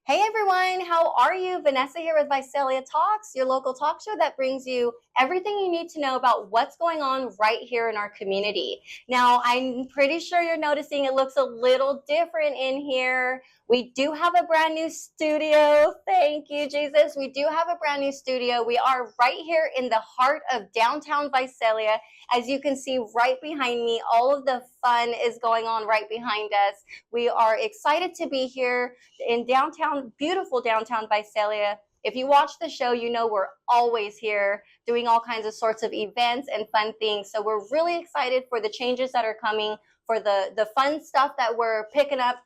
Hey everyone, how are you? Vanessa here with Visalia Talks, your local talk show that brings you everything you need to know about what's going on right here in our community. Now, I'm pretty sure you're noticing it looks a little different in here. We do have a brand new studio. Thank you, Jesus. We do have a brand new studio. We are right here in the heart of downtown Visalia. As you can see right behind me, all of the fun is going on right behind us. We are excited to be here in downtown, beautiful downtown Visalia. If you watch the show, you know we're always here doing all kinds of sorts of events and fun things. So we're really excited for the changes that are coming, for the fun stuff that we're picking up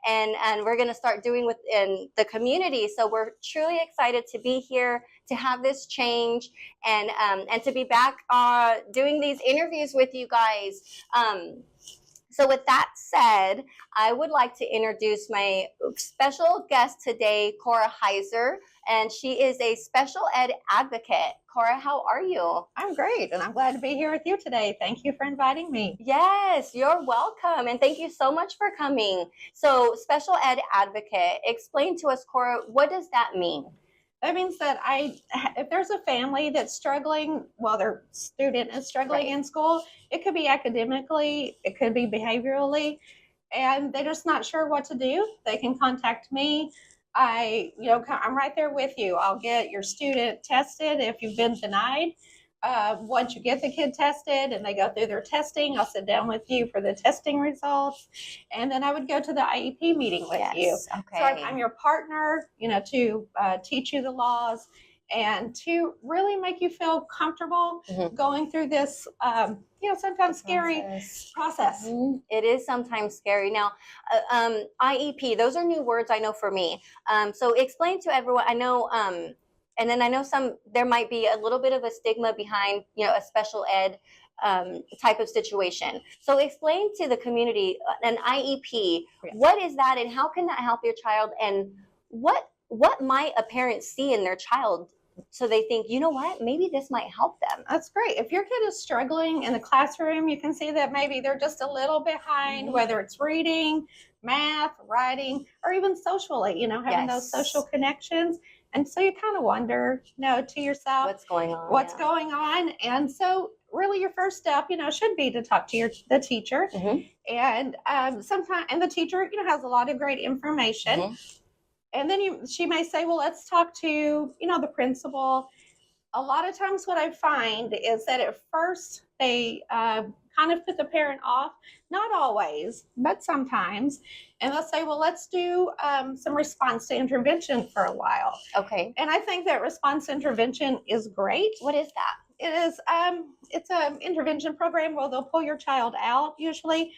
and we're going to start doing within the community. So we're truly excited to be here, to have this change, and to be back doing these interviews with you guys. So with that said, I would like to introduce my special guest today, Cora, and she is a special ed advocate. Cora, how are you? I'm great, and I'm glad to be here with you today. Thank you for inviting me. Yes, you're welcome, and thank you so much for coming. So, special ed advocate, explain to us, Cora, what does that mean? That means that if there's a family that's struggling, well, their student is struggling in school, it could be academically, it could be behaviorally, and they're just not sure what to do. They can contact me. I'm right there with you. I'll get your student tested if you've been denied. Once you get the kid tested and they go through their testing, I'll sit down with you for the testing results, and then I would go to the IEP meeting with you. Okay. So I'm your partner, to teach you the laws and to really make you feel comfortable going through this, sometimes scary process. It is sometimes scary. Now, IEP, those are new words I know for me. So explain to everyone, I know, and then I know there might be a little bit of a stigma behind, a special ed type of situation. So explain to the community an IEP. Yes. What is that, and how can that help your child? And what might a parent see in their child so they think, you know what, maybe this might help them? That's great. If your kid is struggling in the classroom, you can see that maybe they're just a little behind, whether it's reading, math, writing, or even socially, having those social connections. And so you kind of wonder, to yourself, what's going on? What's going on? And so really your first step, should be to talk to the teacher. And sometimes, and the teacher, has a lot of great information. And then she may say, well, let's talk to, the principal. A lot of times what I find is that at first they kind of put the parent off, not always, but sometimes. And they'll say, well, let's do some response to intervention for a while. Okay. And I think that response to intervention is great. What is that? It is, it's an intervention program where they'll pull your child out, usually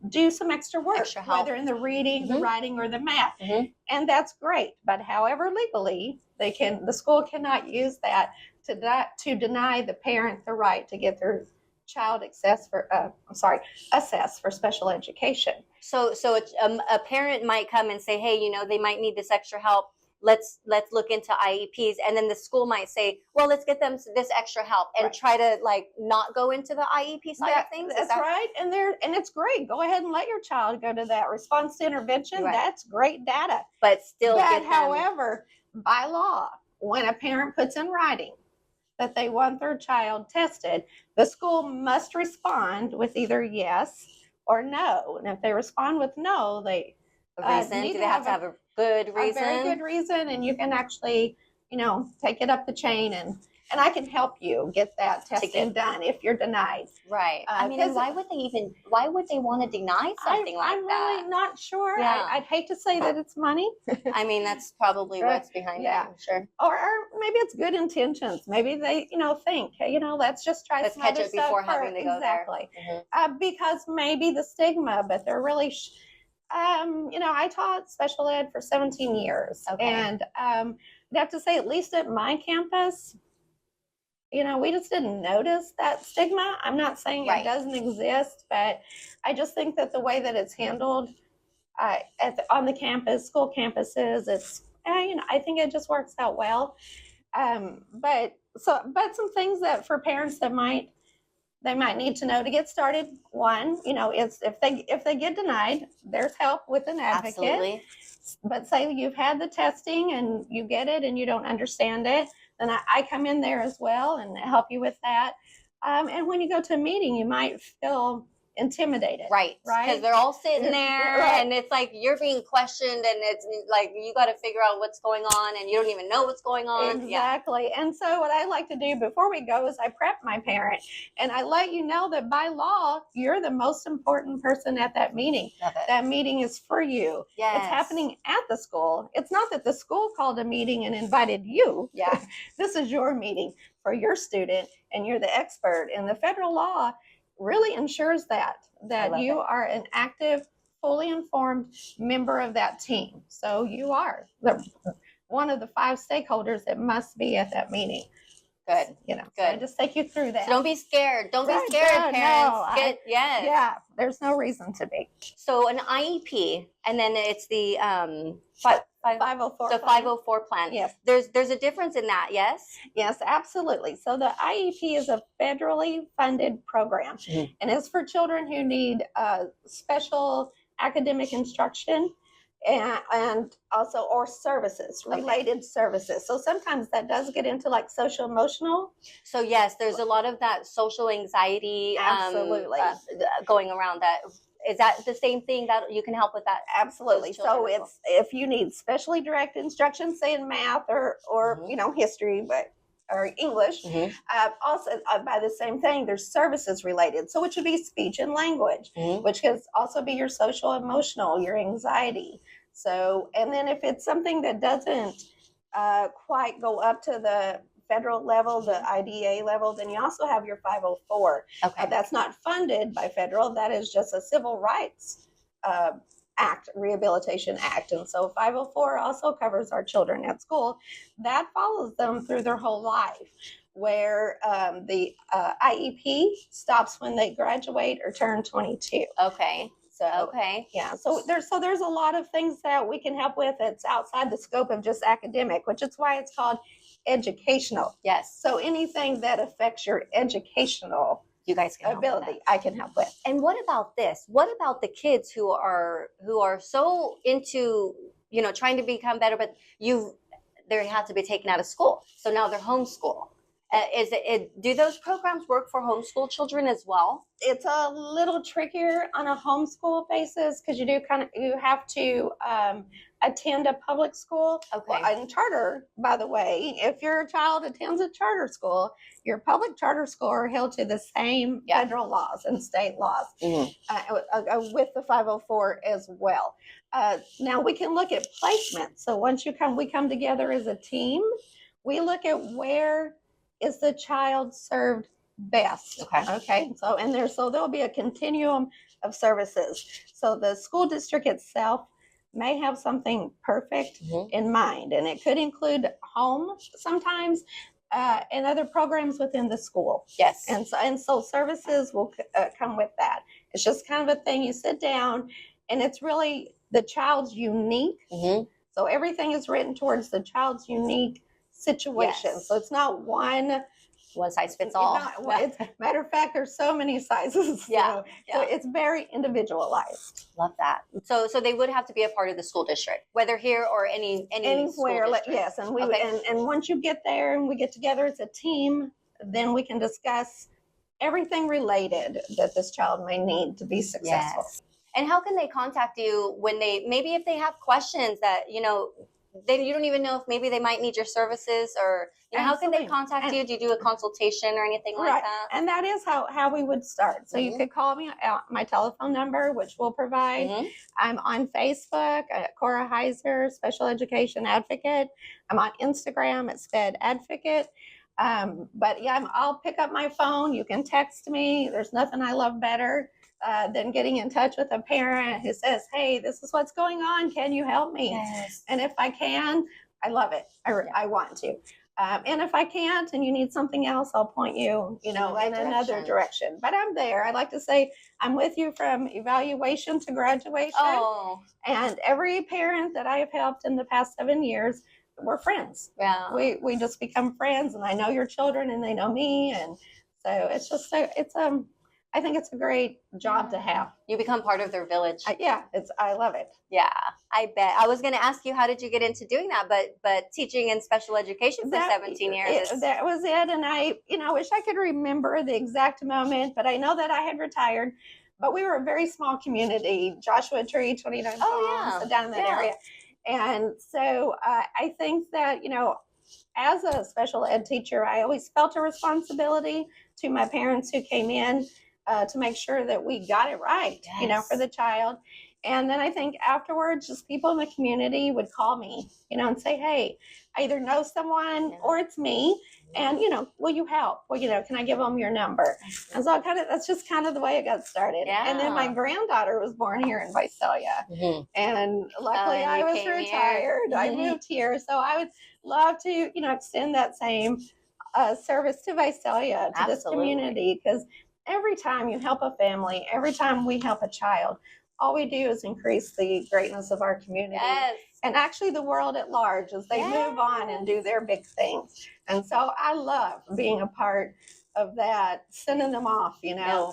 do some extra work, whether in the reading, the writing, or the math. And that's great. But however, legally, the school cannot use that to deny the parent the right to get their child assessed for special education. So a parent might come and say, hey, they might need this extra help. Let's look into IEPs, and then the school might say, well, let's get them this extra help and try to not go into the IEP side of things. That's right, and it's great. Go ahead and let your child go to that response to intervention. That's great data, but however, by law, when a parent puts in writing that they want their child tested, the school must respond with either yes or no. And if they respond with no, they reason? Do they have to have a good reason? A very good reason, and you can actually, take it up the chain, and I can help you get that testing done if you're denied. Right. And why would they want to deny something like that? I'm really not sure. Yeah. I'd hate to say that it's money. That's probably what's behind it, I'm sure. Or maybe it's good intentions. Maybe they, think, let's just try some catch other it before stuff having to go there. Because maybe the stigma, but they're really... I taught special ed for 17 years. Okay. And I'd have to say, at least at my campus, we just didn't notice that stigma. I'm not saying it doesn't exist, but I just think that the way that it's handled on the campus, school campuses, it's, I think it just works out well. But some things that for parents that might they might need to know to get started. One, it's if they get denied, there's help with an advocate. Absolutely. But say you've had the testing and you get it and you don't understand it, then I come in there as well and help you with that. And when you go to a meeting, you might feel intimidated. Right. Because they're all sitting there right. and it's like you're being questioned and it's like you got to figure out what's going on and you don't even know what's going on. Exactly. Yeah. And so what I like to do before we go is I prep my parent and I let you know that by law, you're the most important person at that meeting. That meeting is for you. Yes. It's happening at the school. It's not that the school called a meeting and invited you. Yeah. This is your meeting for your student and you're the expert. And the federal law really ensures that you are an active, fully informed member of that team. So you are one of the 5 stakeholders that must be at that meeting. Good. Good. So I just take you through that. So don't be scared. Don't be scared, parents. Yes. Yeah. There's no reason to be. So an IEP, and then it's the 504. The 504 plan. Yes. There's a difference in that. Yes. Yes, absolutely. So the IEP is a federally funded program, and it's for children who need special academic instruction. And also or services, related services. So sometimes that does get into like social emotional. So yes, there's a lot of that social anxiety going around that. Is that the same thing that you can help with that? Absolutely. So it's if you need specially directed instruction, say in math or history, or English. Also, by the same thing, there's services related. So which would be speech and language, which could also be your social emotional, your anxiety. So, and then if it's something that doesn't quite go up to the federal level, the IDA level, then you also have your 504. Okay. That's not funded by federal. That is just a civil rights act, rehabilitation act. And so 504 also covers our children at school. That follows them through their whole life, where the IEP stops when they graduate or turn 22. Okay. Yeah. So there's a lot of things that we can help with. It's outside the scope of just academic, which is why it's called educational. Yes. So anything that affects your educational you guys can ability, I can help with. And what about this? What about the kids who are so into trying to become better, but they have to be taken out of school, so now they're homeschooled? Do those programs work for homeschool children as well? It's a little trickier on a homeschool basis because you have to attend a public school. Okay. Well, and charter, by the way, if your child attends a charter school, your public charter school are held to the same federal laws and state laws with the 504 as well. Now we can look at placement. So once we come together as a team, we look at where is the child served best. Okay. So there'll be a continuum of services. So the school district itself may have something perfect in mind, and it could include home sometimes and other programs within the school. Yes. And so services will come with that. It's just kind of a thing you sit down, and it's really the child's unique. So everything is written towards the child's unique situation. Yes. So it's not one size fits all. Matter of fact, there's so many sizes. So it's very individualized. Love that. So they would have to be a part of the school district, whether here or anywhere. Yes, and and once you get there and we get together as a team, then we can discuss everything related that this child may need to be successful. Yes. And how can they contact you when if they have questions that then you don't even know if maybe they might need your services, or how can they contact you? Do you do a consultation or anything like that? And that is how we would start. So you could call me at my telephone number, which we'll provide. I'm on Facebook, Cora Heiser, Special Education Advocate. I'm on Instagram at Sped Advocate. I'll pick up my phone. You can text me. There's nothing I love better than getting in touch with a parent who says, hey, this is what's going on. Can you help me? Yes. And if I can, I love it. I want to. And if I can't and you need something else, I'll point you, in another direction. But I'm there. I like to say I'm with you from evaluation to graduation. Oh. And every parent that I have helped in the past 7 years, we're friends. Yeah. We just become friends, and I know your children and they know me. And So it's just so I think it's a great job to have. You become part of their village. Yeah, I love it. Yeah, I bet. I was going to ask you, how did you get into doing that? But teaching in special education for 17 years. That was it. And I, wish I could remember the exact moment, but I know that I had retired. But we were a very small community, Joshua Tree, 29 Palms, so down in that area. And so I think that, as a special ed teacher, I always felt a responsibility to my parents who came in to make sure that we got it right, for the child. And then I think afterwards, just people in the community would call me, and say, hey, I either know someone or it's me. And, will you help? Well, can I give them your number? And so that's just kind of the way it got started. Yeah. And then my granddaughter was born here in Visalia. Mm-hmm. And luckily I was retired. Mm-hmm. I moved here. So I would love to, extend that same service to Visalia, to this community, because every time you help a family, every time we help a child, all we do is increase the greatness of our community. Yes. And actually the world at large as they move on and do their big things. And so I love being a part of that, sending them off,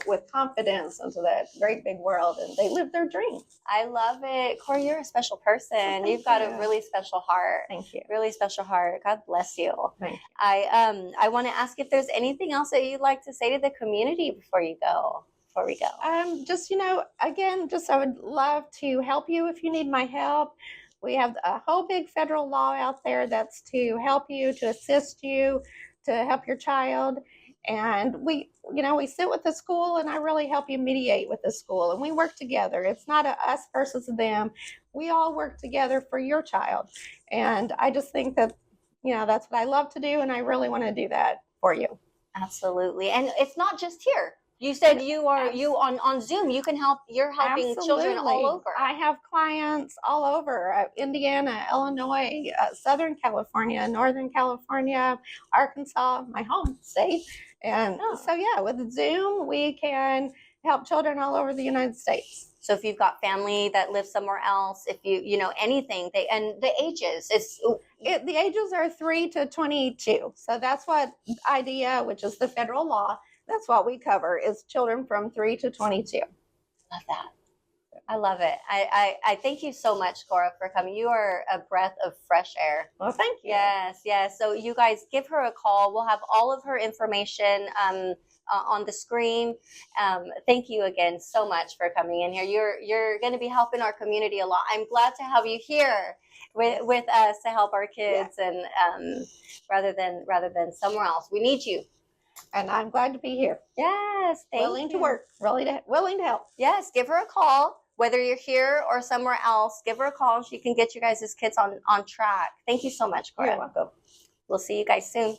with confidence into that great big world, and they live their dreams. I love it. Cora, you're a special person. You've got a really special heart. Thank you. Really special heart. God bless you. Thank you. I want to ask if there's anything else that you'd like to say to the community before we go. Just, again, I would love to help you if you need my help. We have a whole big federal law out there that's to help you, to assist you, to help your child. And we sit with the school, and I really help you mediate with the school, and we work together. It's not a us versus them. We all work together for your child. And I just think that, that's what I love to do, and I really want to do that for you. Absolutely. And it's not just here. You said you on Zoom. You can help. You're helping children all over. I have clients all over Indiana, Illinois, Southern California, Northern California, Arkansas, my home state. And so, with Zoom, we can help children all over the United States. So if you've got family that lives somewhere else, if anything, and the ages, the ages are 3 to 22. So that's what IDEA, which is the federal law, that's what we cover, is children from 3 to 22. Love that. I love it. I thank you so much, Cora, for coming. You are a breath of fresh air. Well, thank you. Yes. So you guys give her a call. We'll have all of her information on the screen. Thank you again so much for coming in here. You're going to be helping our community a lot. I'm glad to have you here with us to help our kids, and rather than somewhere else. We need you. And I'm glad to be here. Yes, willing to work, willing to help. Yes, give her a call. Whether you're here or somewhere else, give her a call. She can get you guys' kids on track. Thank you so much, Cora. You're welcome. We'll see you guys soon.